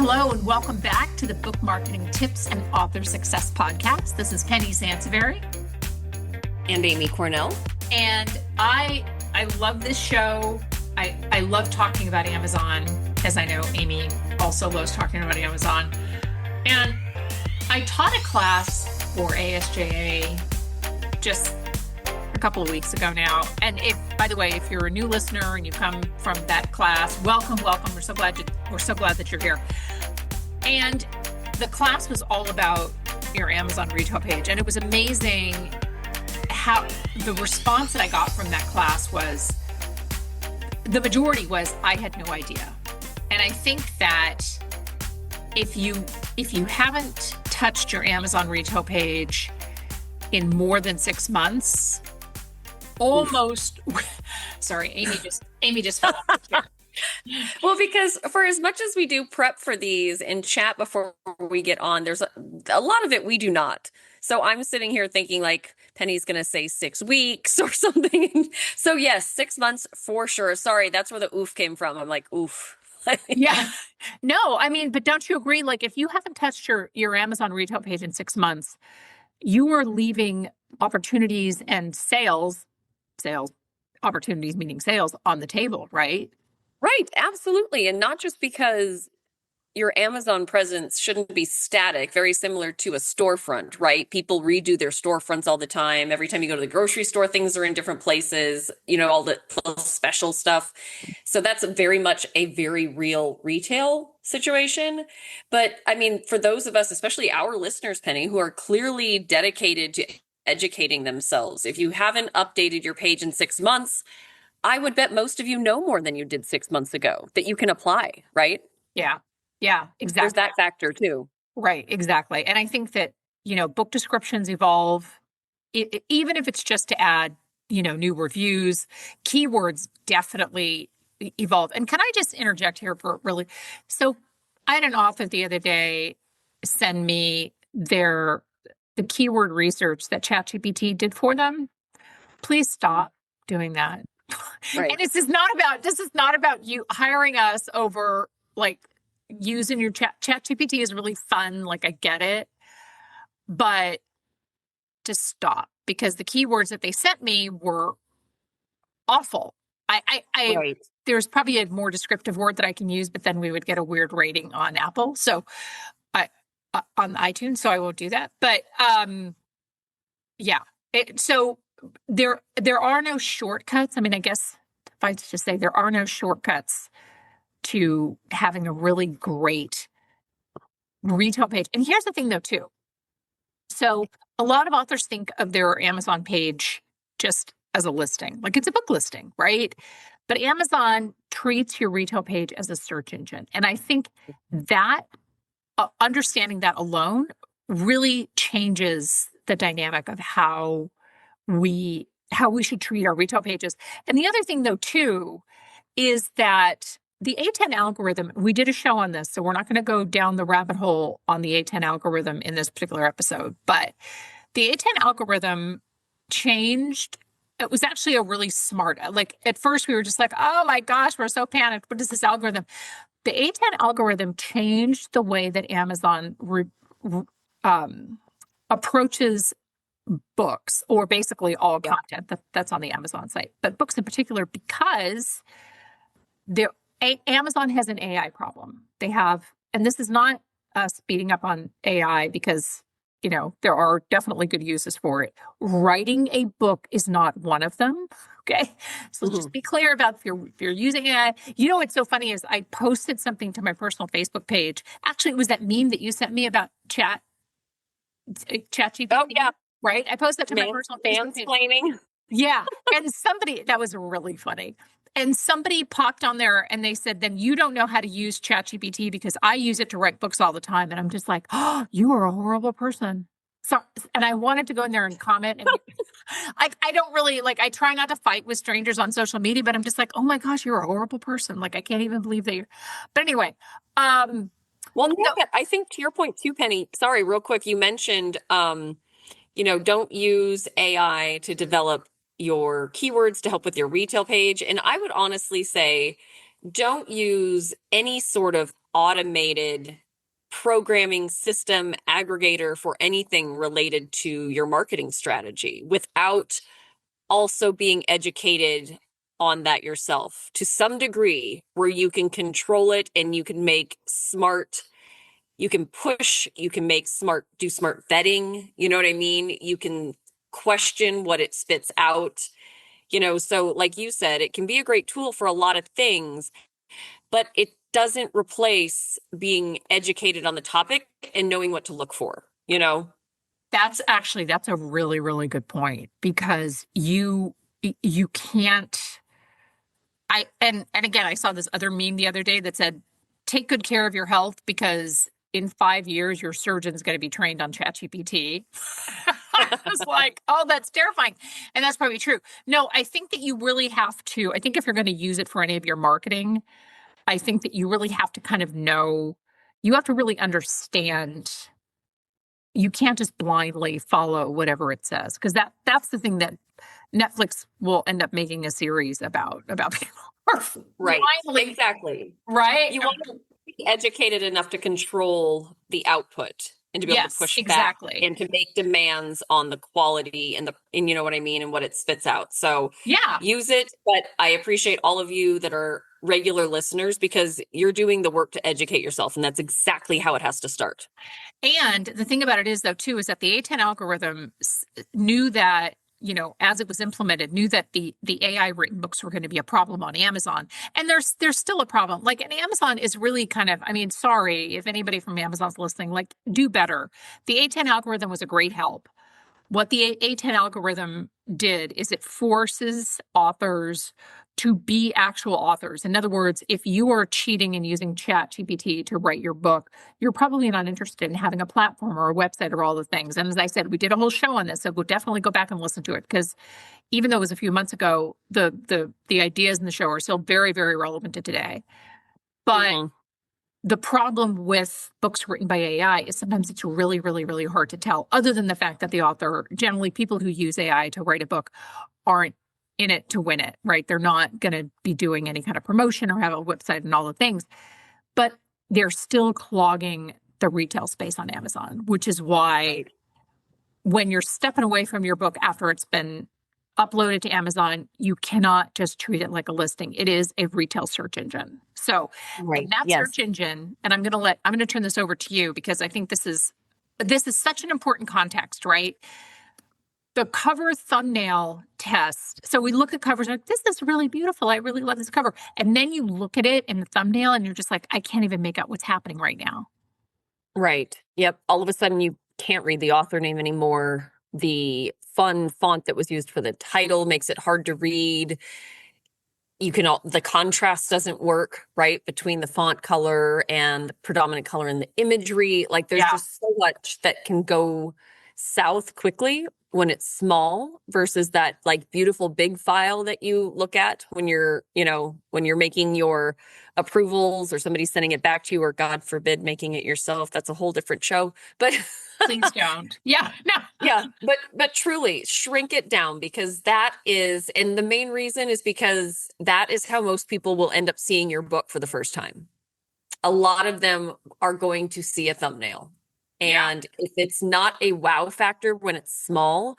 Hello and welcome back to the Book Marketing Tips and Author Success Podcast. This is Penny Sansevieri. And Amy Cornell. And I love this show. I love talking about Amazon, as I know Amy also loves talking about Amazon. And I taught a class for ASJA just a couple of weeks ago now. And by the way, if you're a new listener and you come from that class, welcome. We're so glad that you're here. And the class was all about your Amazon retail page. And it was amazing how the response that I got from that class was, the majority was, I had no idea. And I think that if you haven't touched your Amazon retail page in more than 6 months, almost, sorry, Amy just fell off the chair. Well, because for as much as we do prep for these and chat before we get on, there's a lot of it we do not. So I'm sitting here thinking like Penny's going to say 6 weeks or something. So yes, 6 months for sure. Sorry, that's where the oof came from. I'm like, oof. Yeah. No, I mean, but don't you agree? Like if you haven't touched your Amazon retail page in 6 months, you are leaving opportunities and sales opportunities, meaning sales, on the table, right? Right, absolutely. And not just because your Amazon presence shouldn't be static, very similar to a storefront, right? People redo their storefronts all the time. Every time you go to the grocery store, things are in different places, all the special stuff. So that's very much a very real retail situation. But I mean, for those of us, especially our listeners, Penny, who are clearly dedicated to educating themselves, if you haven't updated your page in 6 months, I would bet most of you know more than you did 6 months ago that you can apply, right? Yeah, exactly. There's that factor too. Right, exactly. And I think that, book descriptions evolve, even if it's just to add, new reviews, keywords definitely evolve. And can I just interject here so I had an author the other day send me the keyword research that ChatGPT did for them. Please stop doing that. Right. And this is not about you hiring us over like using your ChatGPT is really fun. Like I get it, but just stop, because the keywords that they sent me were awful. Right. There's probably a more descriptive word that I can use, but then we would get a weird rating on Apple. So on iTunes. So I won't do that. But yeah. So there are no shortcuts. I mean, I guess if I just say there are no shortcuts to having a really great retail page. And here's the thing though, too. So a lot of authors think of their Amazon page just as a listing, like it's a book listing, right? But Amazon treats your retail page as a search engine. And I think that understanding that alone really changes the dynamic of how we should treat our retail pages. And the other thing though, too, is that the A10 algorithm, we did a show on this, so we're not going to go down the rabbit hole on the A10 algorithm in this particular episode, but the A10 algorithm changed. It was actually a really smart, like at first we were just like, oh my gosh, we're so panicked. What is this algorithm? The A10 algorithm changed the way that Amazon approaches books, or basically all content that's on the Amazon site, but books in particular, because Amazon has an AI problem. They have, and this is not us beating up on AI, because, there are definitely good uses for it. Writing a book is not one of them. Okay. So just be clear about if you're using AI. What's so funny is I posted something to my personal Facebook page. Actually, it was that meme that you sent me about ChatGPT. Oh, yeah. Right? I posted that to my personal Facebook page. Mansplaining. Yeah. And that was really funny. And somebody popped on there and they said, then you don't know how to use ChatGPT because I use it to write books all the time. And I'm just like, oh, you are a horrible person. So, and I wanted to go in there and comment. And I don't really, I try not to fight with strangers on social media, but I'm just like, oh my gosh, you're a horrible person. Like, I can't even believe that you're, but anyway. Well, no, I think to your point too, Penny, sorry, real quick. You mentioned, don't use AI to develop your keywords to help with your retail page. And I would honestly say, don't use any sort of automated programming system aggregator for anything related to your marketing strategy without also being educated on that yourself to some degree where you can control it and you can make smart, you can push, you can make smart, do smart vetting. You know what I mean? You can question what it spits out. So like you said, it can be a great tool for a lot of things, but it doesn't replace being educated on the topic and knowing what to look for. That's a really, really good point because you can't and again, I saw this other meme the other day that said, take good care of your health because in 5 years your surgeon's going to be trained on ChatGPT. I was like, oh, that's terrifying. And that's probably true. No, I think that you really have to, I think if you're going to use it for any of your marketing, I think that you really have to kind of know, you have to really understand. You can't just blindly follow whatever it says because that's the thing that Netflix will end up making a series about people Right. blindly, Exactly. right? You want to be educated enough to control the output and to be able to Yes, push back exactly. and to make demands on the quality and you know what I mean and what it spits out. So Yeah. use it, but I appreciate all of you that are regular listeners because you're doing the work to educate yourself and that's exactly how it has to start. And the thing about it is, though, too, is that the A10 algorithm knew that, as it was implemented, knew that the AI written books were going to be a problem on Amazon. And there's still a problem. Like, and Amazon is really kind of, I mean, sorry if anybody from Amazon's listening, like, do better. The A10 algorithm was a great help. What the A10 algorithm did is it forces authors to be actual authors. In other words, if you are cheating and using ChatGPT to write your book, you're probably not interested in having a platform or a website or all the things. And as I said, we did a whole show on this, so we'll definitely go back and listen to it because even though it was a few months ago, the ideas in the show are still very, very relevant to today. But the problem with books written by AI is sometimes it's really, really, really hard to tell, other than the fact that the author, generally people who use AI to write a book aren't in it to win it, right? They're not going to be doing any kind of promotion or have a website and all the things, but they're still clogging the retail space on Amazon, which is why when you're stepping away from your book after it's been uploaded to Amazon, you cannot just treat it like a listing. It is a retail search engine. So, Right. and that Yes. search engine, and I'm going to turn this over to you because I think this is such an important context, right? The cover thumbnail test. So we look at covers like, this is really beautiful. I really love this cover. And then you look at it in the thumbnail and you're just like, I can't even make out what's happening right now. Right. Yep. All of a sudden you can't read the author name anymore. The fun font that was used for the title makes it hard to read. The contrast doesn't work, right, between the font color and the predominant color in the imagery. Like there's just so much that can go south quickly when it's small versus that like beautiful big file that you look at when you're making your approvals or somebody sending it back to you or God forbid making it yourself. That's a whole different show. But Please don't. Yeah. No. yeah, but truly shrink it down because that is, and the main reason is because that is how most people will end up seeing your book for the first time. A lot of them are going to see a thumbnail. And if it's not a wow factor when it's small,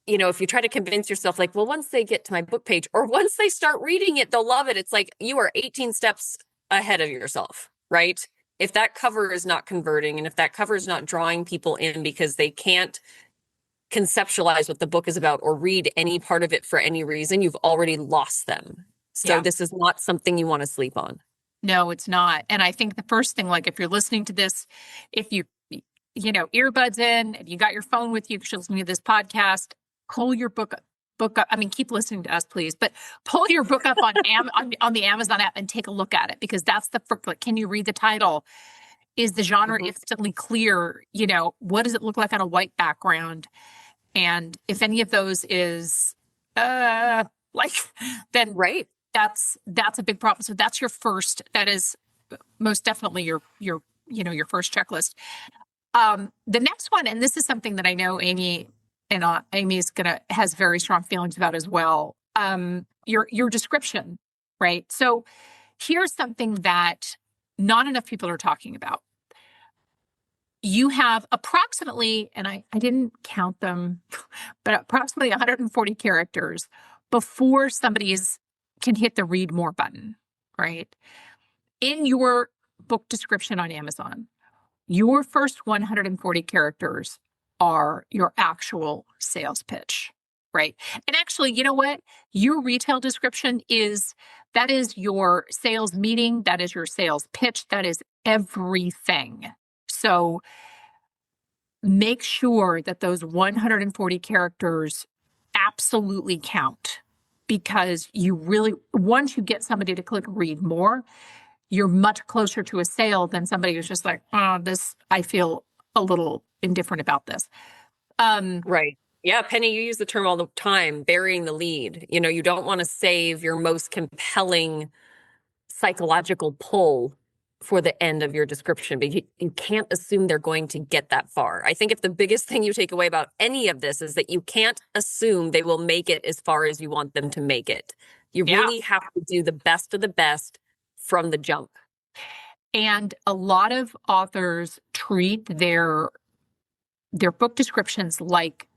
if you try to convince yourself like, well, once they get to my book page or once they start reading it, they'll love it. It's like you are 18 steps ahead of yourself, right? If that cover is not converting and if that cover is not drawing people in because they can't conceptualize what the book is about or read any part of it for any reason, you've already lost them. So this is not something you want to sleep on. No, it's not. And I think the first thing, like if you're listening to this, if you earbuds in, if you got your phone with you, because you're listening to this podcast, pull your book up. I mean, keep listening to us, please, but pull your book up on on the Amazon app and take a look at it because that's the first. Like, can you read the title? Is the genre instantly clear? What does it look like on a white background? And if any of those is then right, that's a big problem. So that's your first. That is most definitely your first checklist. The next one, and this is something that I know Amy and Amy's has very strong feelings about as well. Your description, right? So here's something that not enough people are talking about. You have approximately, and I didn't count them, but approximately 140 characters before can hit the read more button, right? In your book description on Amazon, your first 140 characters are your actual sales pitch, right? And actually, you know what? Your retail description that is your sales meeting, that is your sales pitch, that is everything. So make sure that those 140 characters absolutely count, because once you get somebody to click read more, you're much closer to a sale than somebody who's just like, oh, I feel a little indifferent about this. Right. Yeah, Penny, you use the term all the time, burying the lead. You don't want to save your most compelling psychological pull for the end of your description, but you can't assume they're going to get that far. I think if the biggest thing you take away about any of this is that you can't assume they will make it as far as you want them to make it. You Yeah. really have to do the best of the best from the jump. And a lot of authors treat their book descriptions like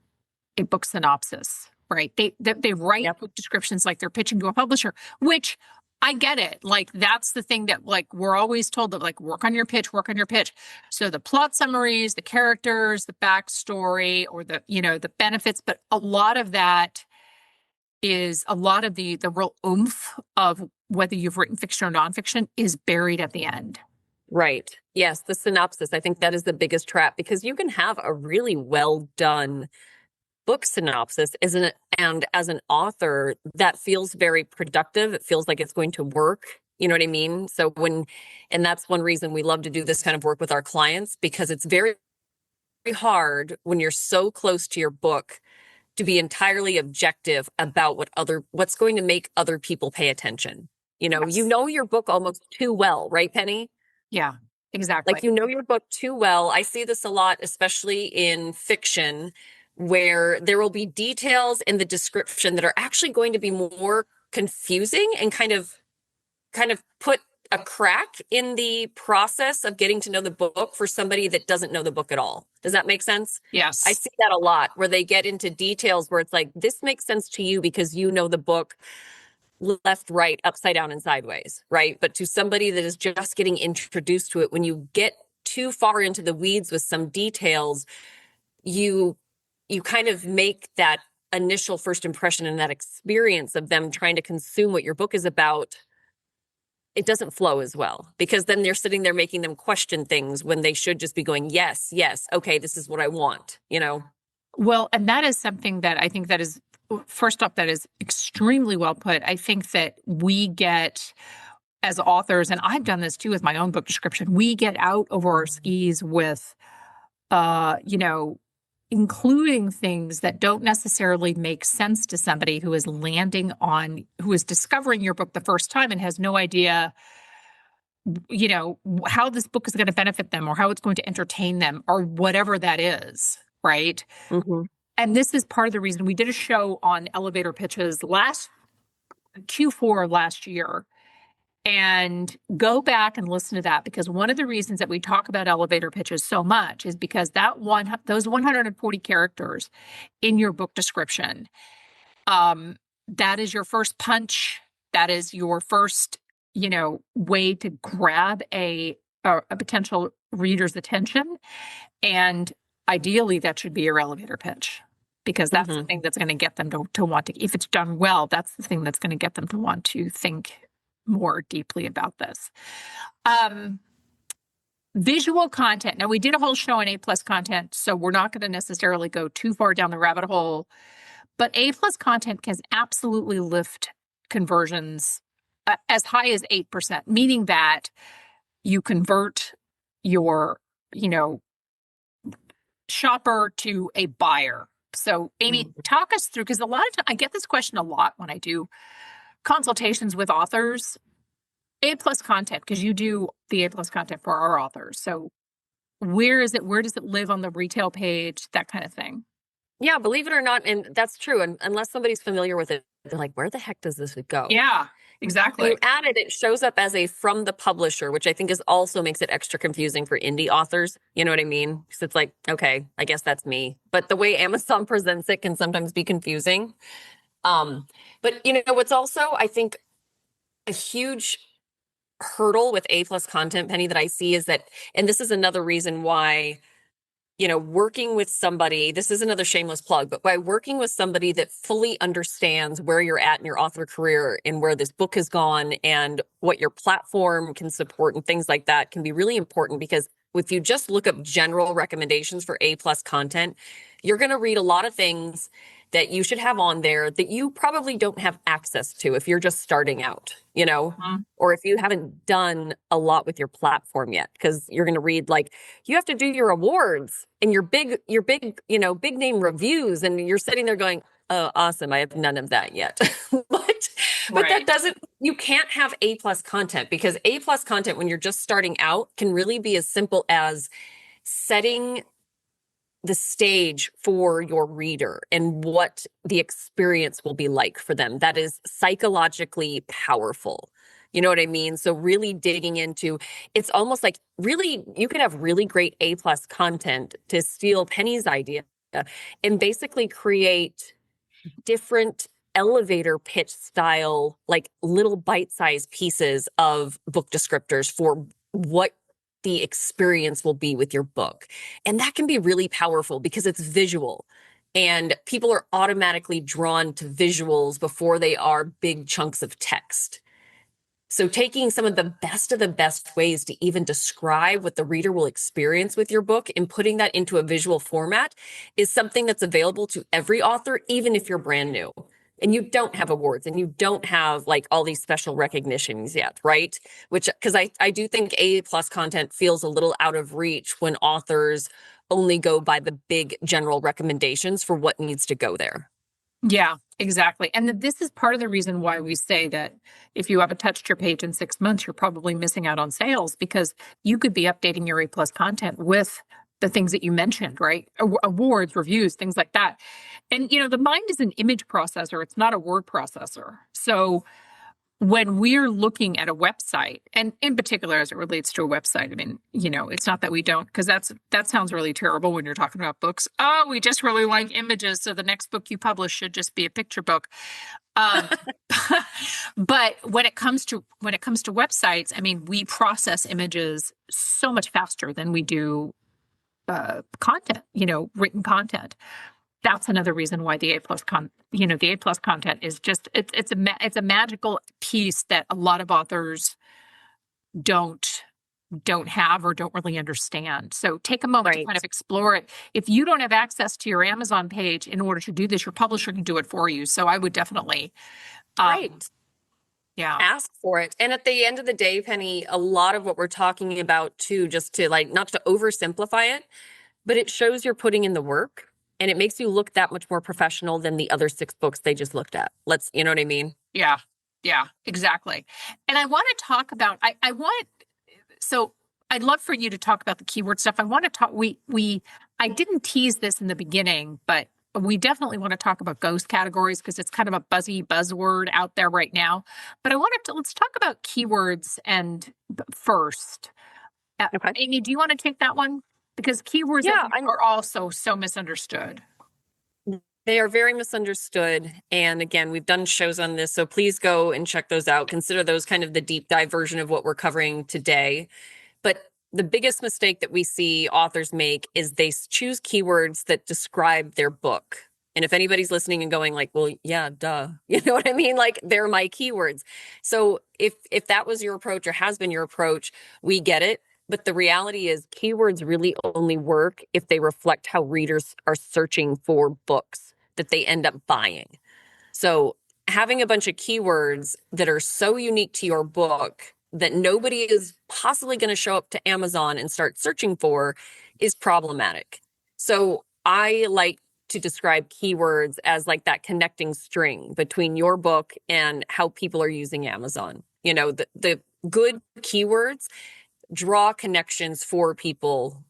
a book synopsis, right? They write book descriptions like they're pitching to a publisher, which I get it. Like, that's the thing that, like, we're always told that, like, work on your pitch, work on your pitch. So the plot summaries, the characters, the backstory, or the benefits, but a lot of that is a lot of the real oomph of whether you've written fiction or nonfiction is buried at the end. Right. Yes, the synopsis. I think that is the biggest trap, because you can have a really well done book synopsis and as an author, that feels very productive. It feels like it's going to work. You know what I mean? And that's one reason we love to do this kind of work with our clients, because it's very, very hard when you're so close to your book to be entirely objective about what's going to make other people pay attention. Yes. You know your book almost too well, right, Penny? Yeah, exactly. Like, you know your book too well. I see this a lot, especially in fiction, where there will be details in the description that are actually going to be more confusing and kind of put a crack in the process of getting to know the book for somebody that doesn't know the book at all. Does that make sense? Yes. I see that a lot, where they get into details where it's like, this makes sense to you because you know the book left, right, upside down, and sideways, right? But to somebody that is just getting introduced to it, when you get too far into the weeds with some details, you kind of make that initial first impression and that experience of them trying to consume what your book is about, it doesn't flow as well, because then they're sitting there making them question things when they should just be going, yes, yes, okay, this is what I want, Well, and that is something that I think that is, first off, that is extremely well put. I think that we get, as authors, and I've done this too with my own book description, we get out over our skis with, including things that don't necessarily make sense to somebody who is discovering your book the first time and has no idea, how this book is going to benefit them or how it's going to entertain them or whatever that is, right? Mm-hmm. And this is part of the reason we did a show on elevator pitches last Q4 of last year. And go back and listen to that, because one of the reasons that we talk about elevator pitches so much is because those 140 characters in your book description, that is your first punch. That is your first, way to grab a potential reader's attention. And ideally, that should be your elevator pitch, because that's the thing that's going to get them to want to, if it's done well, that's the thing that's going to get them to want to think more deeply about this. Visual content. Now, we did a whole show on A+ content, so we're not going to necessarily go too far down the rabbit hole, but A+ content can absolutely lift conversions as high as 8%, meaning that you convert your, shopper to a buyer. So, Amy, talk us through, because a lot of times I get this question a lot when I do consultations with authors. A+ content, because you do the A+ content for our authors. So where does it live on the retail page, that kind of thing? Yeah, believe it or not, and that's true. And unless somebody's familiar with it, they're like, where the heck does this go? Yeah. When you Exactly. add it, it shows up as a from the publisher, which I think is also makes it extra confusing for indie authors. You know what I mean? Because it's like, okay, I guess that's me. But the way Amazon presents it can sometimes be confusing. Um, but you know what's also, I think, a huge hurdle with A plus content, Penny, that I see is that, and this is another reason why, working with somebody, this is another shameless plug, but by working with somebody that fully understands where you're at in your author career and where this book has gone and what your platform can support and things like that can be really important because if you just look up general recommendations for A plus content, you're going to read a lot of things that you should have on there that you probably don't have access to if you're just starting out, Mhm. or if you haven't done a lot with your platform yet, because you're going to read like, you have to do your awards and your big, big name reviews. And you're sitting there going, oh, awesome. I have none of that yet. but that Right. doesn't, you can't have A plus content because A plus content when you're just starting out can really be as simple as setting the stage for your reader and what the experience will be like for them. That is psychologically powerful. You know what I mean? So really digging into it's almost like really you could have really great A plus content to steal Penny's idea and basically create different elevator pitch style, like little bite-sized pieces of book descriptors for what the experience will be with your book. And that can be really powerful because it's visual. And people are automatically drawn to visuals before they are big chunks of text. So, taking some of the best ways to even describe what the reader will experience with your book and putting that into a visual format is something that's available to every author, even if you're brand new and you don't have awards and you don't have like all these special recognitions yet, right? Which, because I do think A plus content feels a little out of reach when authors only go by the big general recommendations for what needs to go there. Yeah, exactly. And this is part of the reason why we say that if you haven't touched your page in 6 months, you're probably missing out on sales because you could be updating your A plus content with the things that you mentioned, right? Awards, reviews, things like that. And the mind is an image processor. It's not a word processor. So when we're looking at a website, and in particular as it relates to a website, I mean, it's not that we don't, because that sounds really terrible when you're talking about books. Oh, we just really like images, so the next book you publish should just be a picture book. Um, but when it comes to websites, I mean, we process images so much faster than we do content, written content. That's another reason why the A plus content is just it's a magical piece that a lot of authors don't don't have or don't really understand. So take a moment to kind Right. of explore it. If you don't have access to your Amazon page in order to do this, your publisher can do it for you. So I would definitely, um, Right. yeah, Ask for it. And at the end of the day, Penny, a lot of what we're talking about too, just to like not to oversimplify it, but it shows you're putting in the work and it makes you look that much more professional than the other six books they just looked at. You know what I mean? yeah, yeah, exactly. And I want to talk about, I want so I'd love for you to talk about the keyword stuff. I want to talk I didn't tease this in the beginning, but we definitely want to talk about ghost categories because it's kind of a buzzy buzzword out there right now. But let's talk about keywords and first. Okay. Amy, do you want to take that one? Because keywords I Yeah, think are also so misunderstood. they are very misunderstood. And again, we've done shows on this, so please go and check those out. Consider those kind of the deep dive version of what we're covering today. But the biggest mistake that we see authors make is they choose keywords that describe their book. And if anybody's listening and going like, well, yeah, duh. You know what I mean? Like they're my keywords. So if that was your approach or has been your approach, we get it. But the reality is keywords really only work if they reflect how readers are searching for books that they end up buying. So having a bunch of keywords that are so unique to your book that nobody is possibly going to show up to Amazon and start searching for is problematic. So I like to describe keywords as like that connecting string between your book and how people are using Amazon. The good keywords draw connections for people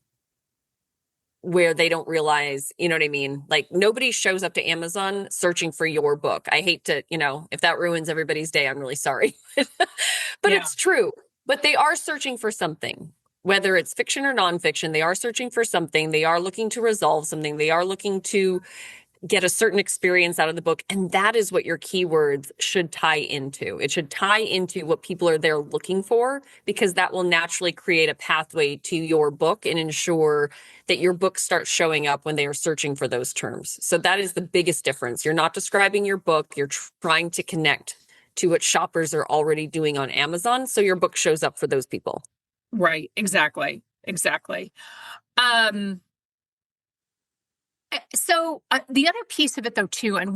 where they don't realize, you know what I mean? Like nobody shows up to Amazon searching for your book. I hate to, if that ruins everybody's day, I'm really sorry. But Yeah. it's true. But they are searching for something, whether it's fiction or nonfiction. They are searching for something. They are looking to resolve something. They are looking to get a certain experience out of the book. And that is what your keywords should tie into. It should tie into what people are there looking for, because that will naturally create a pathway to your book and ensure that your book starts showing up when they are searching for those terms. So that is the biggest difference. You're not describing your book, you're trying to connect to what shoppers are already doing on Amazon. So your book shows up for those people. Right. Exactly. Exactly. Um, so the other piece of it though, too, and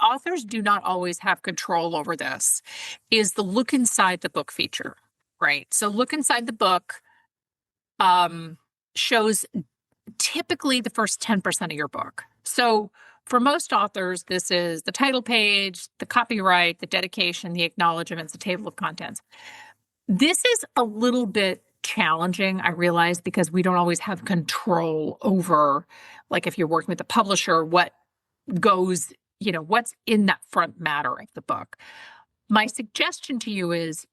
authors do not always have control over this, is the look inside the book feature, right? So look inside the book, shows typically the first 10% of your book. So for most authors, this is the title page, the copyright, the dedication, the acknowledgments, the table of contents. This is a little bit challenging, I realize, because we don't always have control over, like if you're working with a publisher, what goes, what's in that front matter of the book. My suggestion to you is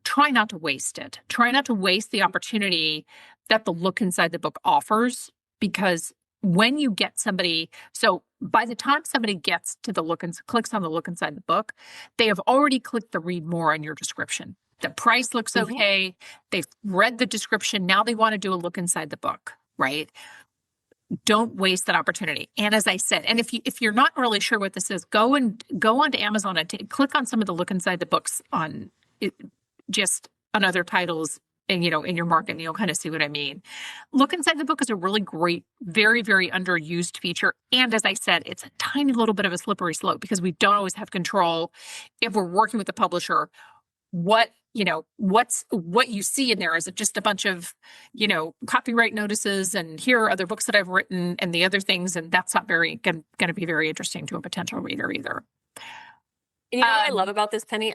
try not to waste it. Try not to waste the opportunity that the look inside the book offers, because when you get somebody, so by the time somebody gets to the clicks on the look inside the book, they have already clicked the read more on your description. The price looks okay. They've read the description. Now they want to do a look inside the book, right? Don't waste that opportunity. And as I said, and if you're not really sure what this is, go onto Amazon and click on some of the look inside the books on it, just on other titles, and in your market, and you'll kind of see what I mean. Look inside the book is a really great, very, very underused feature. And as I said, it's a tiny little bit of a slippery slope, because we don't always have control if we're working with the publisher. What you see in there? Is it just a bunch of, copyright notices and here are other books that I've written and the other things, and that's not going to be very interesting to a potential reader either. And what I love about this, Penny?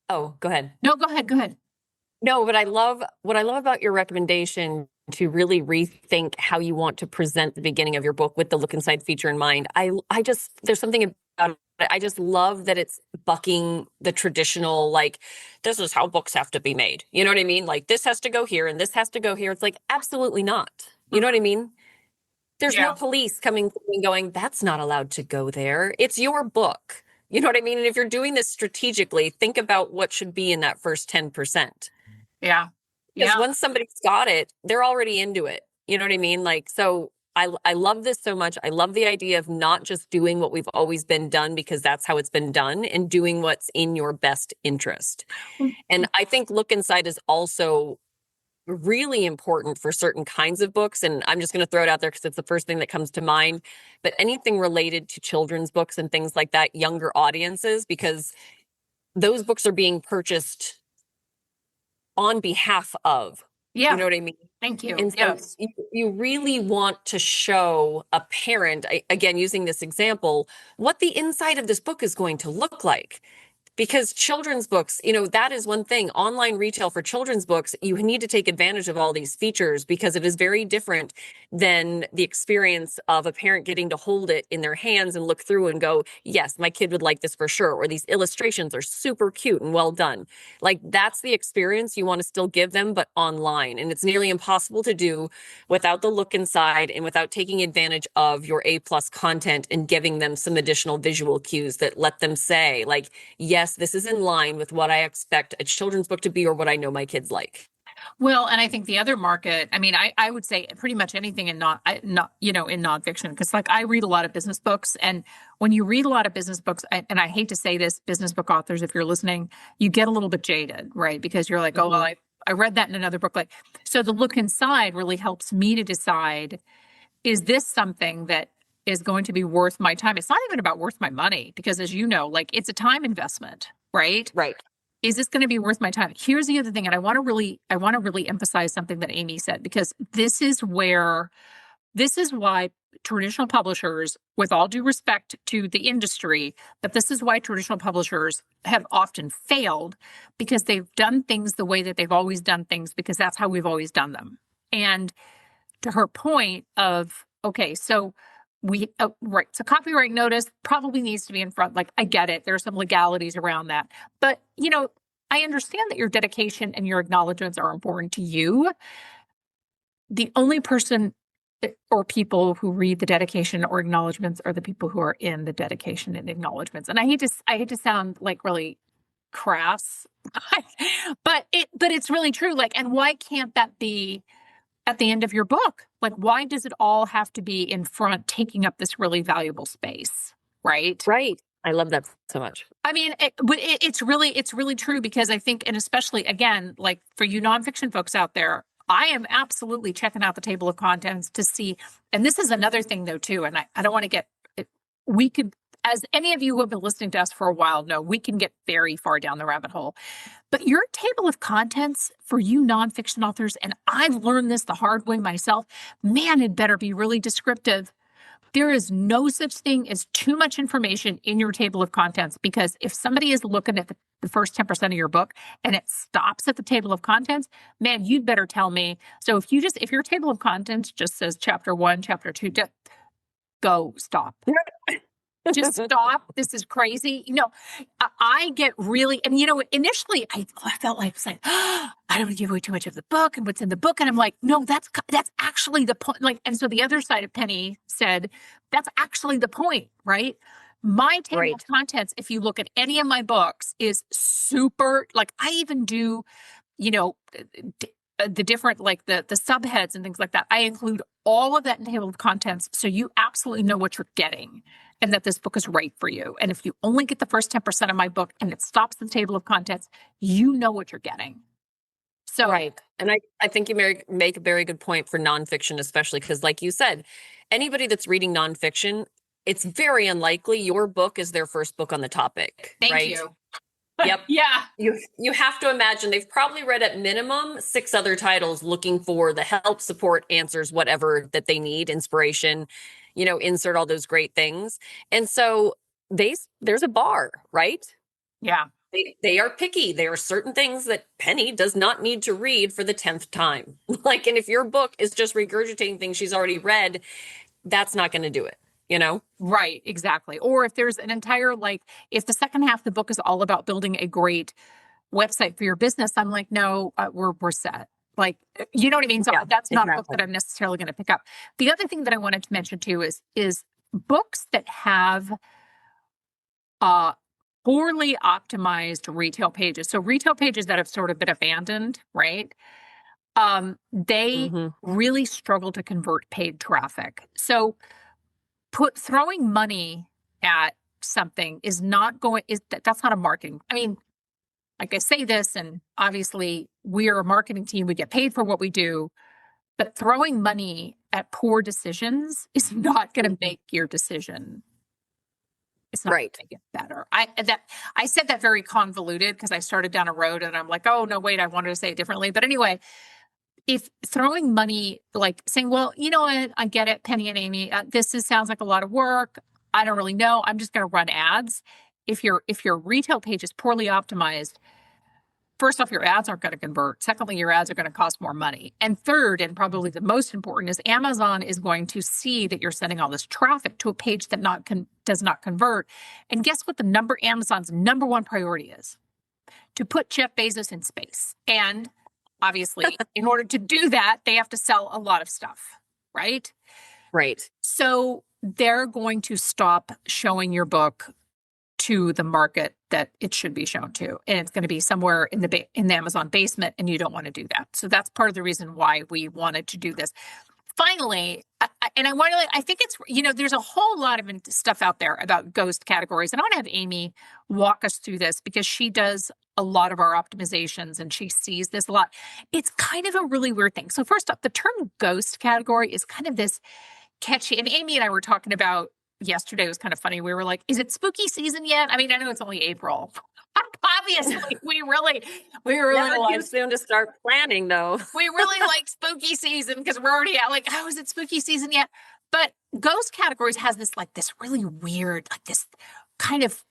Oh, go ahead. No, go ahead. Go ahead. No, but what I love about your recommendation to really rethink how you want to present the beginning of your book with the look inside feature in mind. There's something about it. I just love that it's bucking the traditional, like, this is how books have to be made. You know what I mean? Like, this has to go here and this has to go here. It's like, absolutely not. You know what I mean? There's no police coming and going, that's not allowed to go there. It's your book. You know what I mean? And if you're doing this strategically, think about what should be in that first 10%. Yeah. Because once somebody's got it, they're already into it. You know what I mean? Like, so I love this so much. I love the idea of not just doing what we've always been done because that's how it's been done, and doing what's in your best interest. And I think look inside is also really important for certain kinds of books. And I'm just going to throw it out there because it's the first thing that comes to mind. But anything related to children's books and things like that, younger audiences, because those books are being purchased on behalf of, you know what I mean? Thank you. And so you really want to show a parent, again, using this example, what the inside of this book is going to look like. Because children's books, that is one thing. Online retail for children's books, you need to take advantage of all these features, because it is very different than the experience of a parent getting to hold it in their hands and look through and go, yes, my kid would like this for sure. Or these illustrations are super cute and well done. Like, that's the experience you want to still give them, but online. And it's nearly impossible to do without the look inside and without taking advantage of your A+ content and giving them some additional visual cues that let them say, like, yes, this is in line with what I expect a children's book to be, or what I know my kids like. Well, and I think the other market, I mean, I would say pretty much anything in in nonfiction, because like I read a lot of business books, and when you read a lot of business books, and I hate to say this, business book authors, if you're listening, you get a little bit jaded, right? Because you're like, oh, well, I read that in another book. Like, so the look inside really helps me to decide, is this something that is going to be worth my time? It's not even about worth my money, because as you know, like, it's a time investment, right? Right. Is this going to be worth my time? Here's the other thing, and I want to really emphasize something that Amy said, because this is why traditional publishers, with all due respect to the industry, but this is why traditional publishers have often failed, because they've done things the way that they've always done things, because that's how we've always done them. And to her point of, okay, so right, so copyright notice probably needs to be in front. Like, I get it. There's some legalities around that. But, I understand that your dedication and your acknowledgments are important to you. The only person or people who read the dedication or acknowledgments are the people who are in the dedication and acknowledgments. And I hate to sound like really crass, but it's really true. Like, and why can't that be at the end of your book? Like, why does it all have to be in front, taking up this really valuable space? Right. Right. I love that so much. I mean, it's really true, because I think, and especially again, like for you nonfiction folks out there, I am absolutely checking out the table of contents to see. And this is another thing though, too. And I don't want to get, we could, as any of you who have been listening to us for a while know, we can get very far down the rabbit hole. But your table of contents for you nonfiction authors, and I've learned this the hard way myself, man, it better be really descriptive. There is no such thing as too much information in your table of contents, because if somebody is looking at the first 10% of your book and it stops at the table of contents, man, you'd better tell me. So if your table of contents just says chapter 1, chapter 2, go stop. Just stop. This is crazy. I get really, and initially I felt like, it's like, I don't want to give away too much of the book and what's in the book. And I'm like, no, that's actually the point. Like, and so the other side of Penny said, that's actually the point, right? My table of contents, if you look at any of my books, is super, like, I even do, the different, like the subheads and things like that. I include all of that in the table of contents, so you absolutely know what you're getting and that this book is right for you. And if you only get the first 10% of my book and it stops the table of contents, you know what you're getting. So, right. And I think you make a very good point for nonfiction, especially because, like you said, anybody that's reading nonfiction, it's very unlikely your book is their first book on the topic. Thank right? you. Yep. Yeah. You have to imagine they've probably read at minimum 6 other titles looking for the help, support, answers, whatever that they need, inspiration, insert all those great things. And so there's a bar, right? Yeah. They are picky. There are certain things that Penny does not need to read for the 10th time. Like, and if your book is just regurgitating things she's already read, that's not going to do it. Right, exactly. Or if there's an entire, like, if the second half of the book is all about building a great website for your business, I'm like, no, we're set. Like, you know what I mean? So that's not a book that I'm necessarily going to pick up. The other thing that I wanted to mention too is books that have poorly optimized retail pages. So retail pages that have sort of been abandoned, right? They really struggle to convert paid traffic. So throwing money at something that's not a marketing. I mean, like I say this, and obviously we are a marketing team, we get paid for what we do, but throwing money at poor decisions is not going to make your decision. It's not going to make it better. I said that very convoluted because I started down a road and I'm like, oh no, wait, I wanted to say it differently. But anyway, if throwing money, like saying, well, you know what, I get it, Penny and Amy, sounds like a lot of work. I don't really know. I'm just going to run ads. If your retail page is poorly optimized, first off, your ads aren't going to convert. Secondly, your ads are going to cost more money. And third, and probably the most important, is Amazon is going to see that you're sending all this traffic to a page that does not convert. And guess what Amazon's number one priority is? To put Jeff Bezos in space. And obviously, in order to do that, they have to sell a lot of stuff, right? Right. So they're going to stop showing your book to the market that it should be shown to. And it's going to be somewhere in the Amazon basement, and you don't want to do that. So that's part of the reason why we wanted to do this. Finally, I think it's, there's a whole lot of stuff out there about ghost categories. And I want to have Amy walk us through this because she does a lot of our optimizations and she sees this a lot. It's kind of a really weird thing. So first off, the term ghost category is kind of this catchy. And Amy and I were talking about yesterday, it was kind of funny. We were like, is it spooky season yet? I mean, I know it's only April. Obviously, we really never too soon to start planning, though. We really like spooky season because we're already out. Like, oh, is it spooky season yet? But ghost categories has this really weird, like this kind of,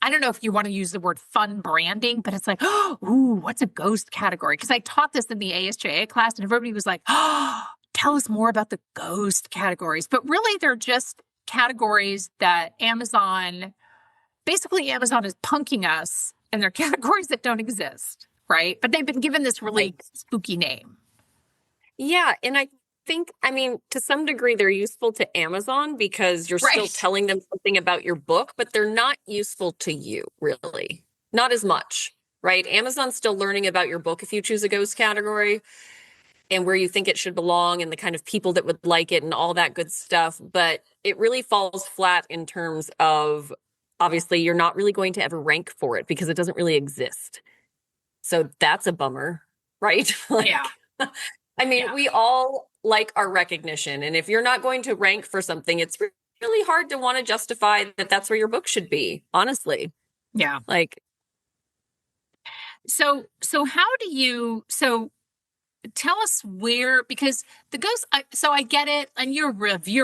I don't know if you want to use the word fun branding, but it's like, oh, ooh, what's a ghost category? Because I taught this in the ASJA class, and everybody was like, oh, tell us more about the ghost categories. But really, they're just categories that basically Amazon is punking us, and they're categories that don't exist, right? But they've been given this really Right. spooky name. Yeah, and I think, I mean, to some degree, they're useful to Amazon because you're still Right. telling them something about your book, but they're not useful to you, really. Not as much, right? Amazon's still learning about your book if you choose a ghost category and where you think it should belong and the kind of people that would like it and all that good stuff. But it really falls flat in terms of obviously you're not really going to ever rank for it because it doesn't really exist. So that's a bummer, right? Yeah. Like, I mean, Yeah. we all like our recognition. And if you're not going to rank for something, it's really hard to want to justify that that's where your book should be, honestly. Yeah. Like, So how do you, so tell us where, because the ghost, so I get it. And you're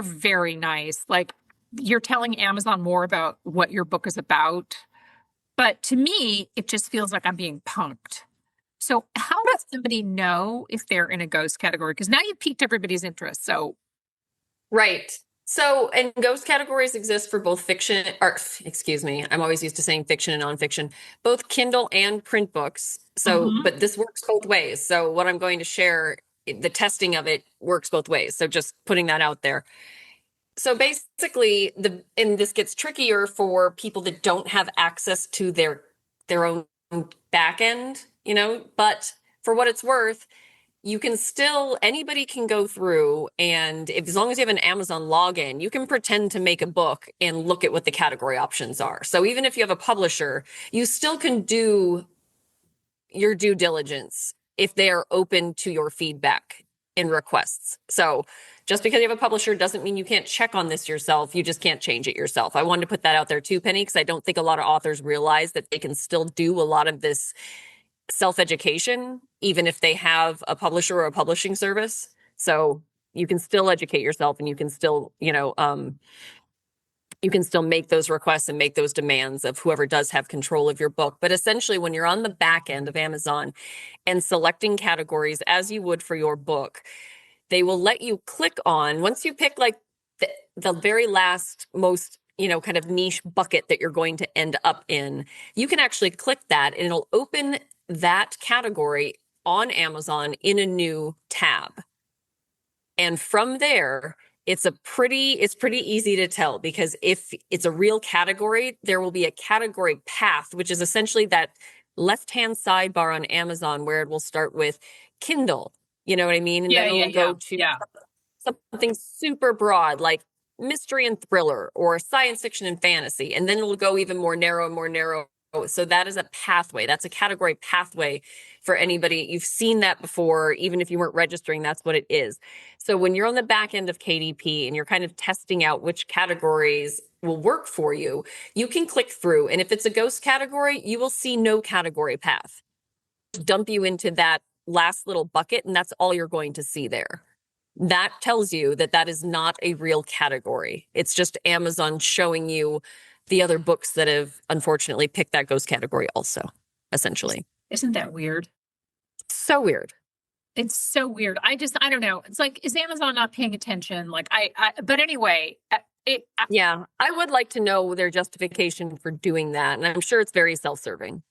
very nice. Like you're telling Amazon more about what your book is about. But to me, it just feels like I'm being punked. So how does somebody know if they're in a ghost category? Because now you've piqued everybody's interest. So right. So, and ghost categories exist for both fiction, or excuse me, I'm always used to saying fiction and nonfiction, both Kindle and print books. So, mhm. but this works both ways. So, what I'm going to share, the testing of it works both ways. So, just putting that out there. So basically, and this gets trickier for people that don't have access to their own back end, but for what it's worth, you can still anybody can go through and if, as long as you have an Amazon login, you can pretend to make a book and look at what the category options are. So even if you have a publisher, you still can do your due diligence if they are open to your feedback and requests. So just because you have a publisher doesn't mean you can't check on this yourself. You just can't change it yourself. I wanted to put that out there too, Penny, because I don't think a lot of authors realize that they can still do a lot of this self-education, even if they have a publisher or a publishing service. So you can still educate yourself and you can still, you can still make those requests and make those demands of whoever does have control of your book. But essentially, when you're on the back end of Amazon and selecting categories as you would for your book, they will let you click on, once you pick like the very last, most, kind of niche bucket that you're going to end up in, you can actually click that and it'll open that category on Amazon in a new tab. And from there, it's pretty easy to tell because if it's a real category, there will be a category path, which is essentially that left-hand sidebar on Amazon where it will start with Kindle. You know what I mean? And Yeah, then yeah, it'll yeah, go to yeah. something super broad like mystery and thriller or science fiction and fantasy. And then it'll go even more narrow and more narrow. So that is a pathway. That's a category pathway for anybody. You've seen that before, even if you weren't registering, that's what it is. So when you're on the back end of KDP and you're kind of testing out which categories will work for you, you can click through. And if it's a ghost category, you will see no category path. Dump you into that last little bucket, and that's all you're going to see there. That tells you that that is not a real category. It's just Amazon showing you the other books that have unfortunately picked that ghost category also, essentially. Isn't that weird? So weird. It's so weird. I don't know. It's like, is Amazon not paying attention? Like but anyway, Yeah, I would like to know their justification for doing that. And I'm sure it's very self-serving,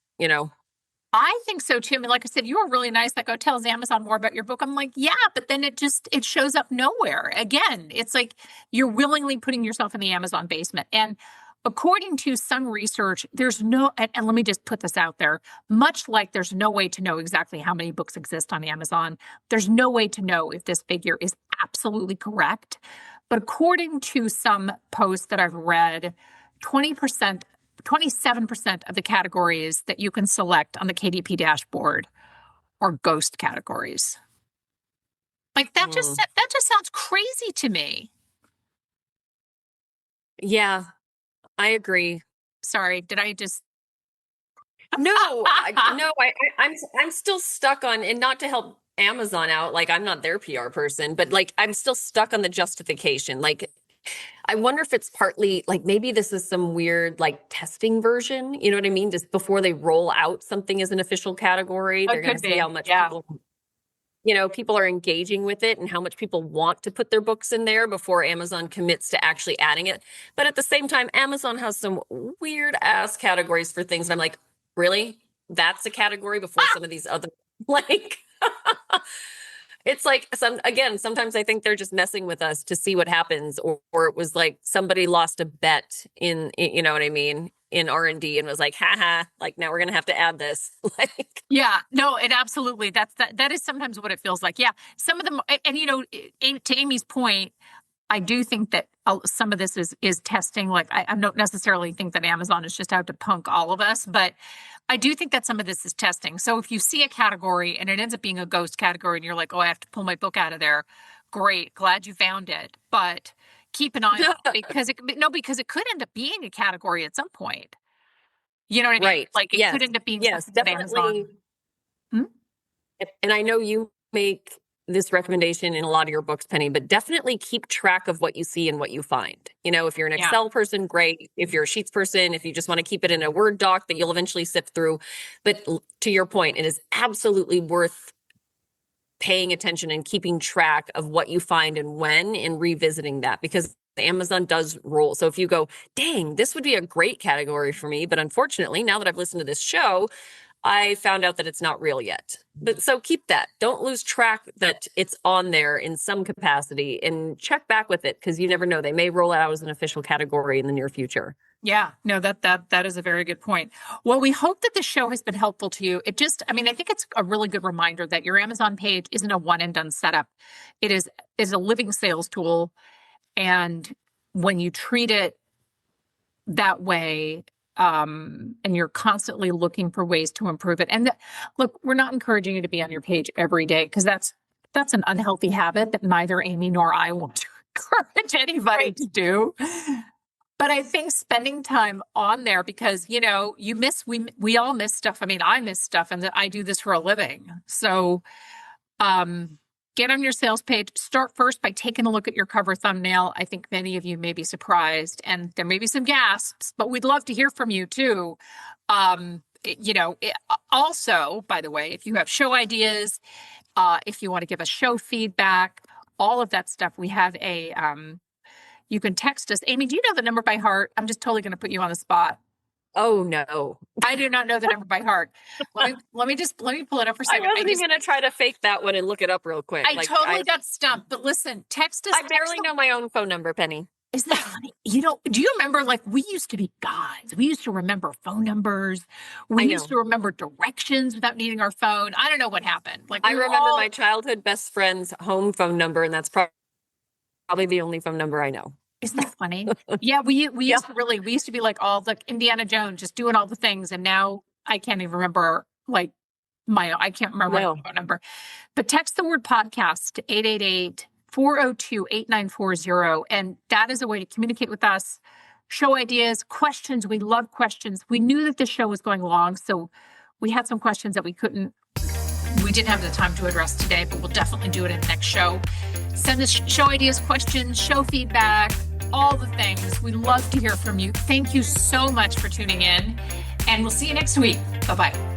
I think so too. I mean, like I said, you were really nice. Like, oh, tells Amazon more about your book. I'm like, yeah, but then it shows up nowhere. Again, it's like you're willingly putting yourself in the Amazon basement. And according to some research, there's no, and let me just put this out there, much like there's no way to know exactly how many books exist on Amazon, there's no way to know if this figure is absolutely correct. But according to some posts that I've read, 20%, 27% of the categories that you can select on the KDP dashboard are ghost categories. Like that just sounds crazy to me. Yeah, I agree. Sorry, did I just No, I'm still stuck on, and not to help Amazon out, like I'm not their PR person, but like I'm still stuck on the justification. Like I wonder if it's partly like maybe this is some weird like testing version. You know what I mean? Just before they roll out something as an official category, It they're going could to see be. how much Yeah. people. people are engaging with it and how much people want to put their books in there before Amazon commits to actually adding it. But at the same time, Amazon has some weird ass categories for things. And I'm like, really? That's a category before some of these other, like, it's like sometimes I think they're just messing with us to see what happens, or it was like somebody lost a bet you know what I mean, in R&D and was like, haha, like now we're gonna have to add this. Like, Yeah, no, it absolutely. That is sometimes what it feels like. Yeah, some of them, and to Amy's point, I do think that some of this is testing. Like, I don't necessarily think that Amazon is just out to punk all of us, but I do think that some of this is testing. So if you see a category and it ends up being a ghost category, and you're like, oh, I have to pull my book out of there. Great, glad you found it, but keep an eye on it because it could end up being a category at some point. You know what I mean? right. Like, it could end up being Yes, something that definitely. Amazon. Hmm? And I know you make this recommendation in a lot of your books, Penny, but definitely keep track of what you see and what you find. If you're an Yeah. Excel person, great. If you're a Sheets person, if you just want to keep it in a Word doc that you'll eventually sift through. But to your point, it is absolutely worth paying attention and keeping track of what you find and when, and revisiting that, because Amazon does roll. So if you go, dang, this would be a great category for me, but unfortunately, now that I've listened to this show, I found out that it's not real yet. But so keep that. Don't lose track that it's on there in some capacity, and check back with it, because you never know. They may roll it out as an official category in the near future. Yeah, no, that is a very good point. Well, we hope that the show has been helpful to you. I think it's a really good reminder that your Amazon page isn't a one and done setup. It is a living sales tool. And when you treat it that way, and you're constantly looking for ways to improve it. And look, we're not encouraging you to be on your page every day, because that's an unhealthy habit that neither Amy nor I want to encourage anybody to do. But I think spending time on there, because we all miss stuff. I mean, I miss stuff, and I do this for a living. So get on your sales page. Start first by taking a look at your cover thumbnail. I think many of you may be surprised, and there may be some gasps, but we'd love to hear from you too. Also, by the way, if you have show ideas, if you want to give us show feedback, all of that stuff, we have you can text us. Amy, do you know the number by heart? I'm just totally going to put you on the spot. Oh no, I do not know the number by heart. Let me pull it up for a second. I wasn't even going to try to fake that one and look it up real quick. I totally got stumped. But listen, text us. I barely know my own phone number, Penny. Isn't that funny? Do you remember, like, we used to be gods. We used to remember phone numbers. We used to remember directions without needing our phone. I don't know what happened. Like, I remember my childhood best friend's home phone number, and that's probably the only phone number I know. Isn't that funny? Yeah, we used to be like all like Indiana Jones, just doing all the things, and now I can't even remember my phone number. But text the word podcast to 888-402-8940, and that is a way to communicate with us. Show ideas, questions. We love questions. We knew that the show was going long, so we had some questions that we didn't have the time to address today, but we'll definitely do it in the next show. Send us show ideas, questions, show feedback, all the things. We love to hear from you. Thank you so much for tuning in, and we'll see you next week. Bye-bye.